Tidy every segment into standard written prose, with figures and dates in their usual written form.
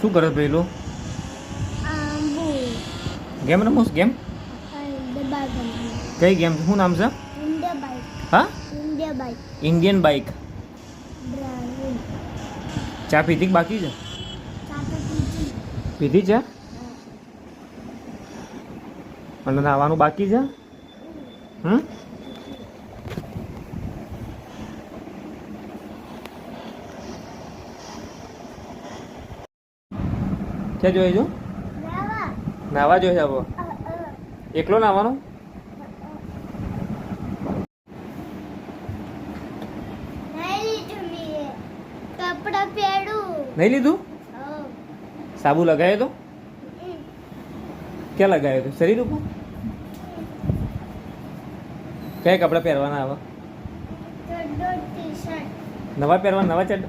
શું કરે પેલો? ગેમ રમોસ? ગેમ કઈ ગેમ? શું નામ છે? હા, ઇન્ડિયન બાઇક. ચા પીધી કે બાકી છે? પીધી છે અને નાવાનું બાકી છે. ક્યાં જોઈએ છો? નાવા જોઈએ છે. એકલો નાવાનો? કપડા પહેરું નહીં લીધું? સાબુ લગાવ્યો તો? ક્યાં લગાવ્યો તો? શરીર ઉપર? કયા કપડાં પહેરવાના આવે? નવા પહેરવાના? નવા ચડ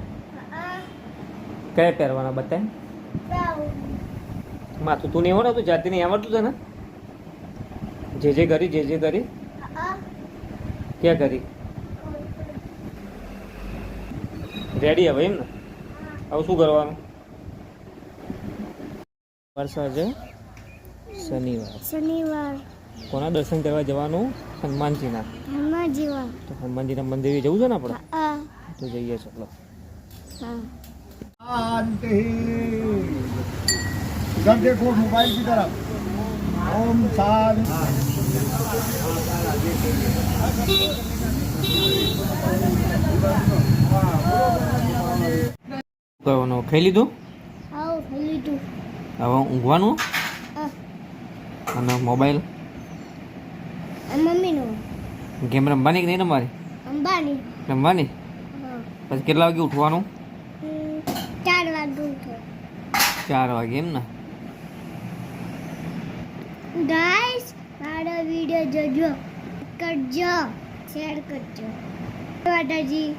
કયા પહેરવાના બતાય? માથું તું નહીં આવડતું? જાતે નહીં આવડતું તને? જે કરી ક્યાં કરી? રેડી હવે એમ ને? હવે શું કરવાનું? આજે શનિવાર કોના દર્શન કરવા જવાનું? હનુમાનજીના. તો હનુમાનજીના મંદિરે જવું છે ને આપણે? તો જઈએ ચલો. इधर देखो मोबाइल की तरफ. ओम शांति. કરવાનું? ખાઈ લીધું? હવે ઊંઘવાનું અને મોબાઈલ મમ્મીનો ગેમ રમવાની કે નહીં રમવાની? રમવાની. પછી કેટલા વાગે ઉઠવાનું? 4 વાગે. 4 વાગે એમ ને? ગાઈસ મારો વિડિયો જોજો, કરજો, શેર કરજો. માતાજી.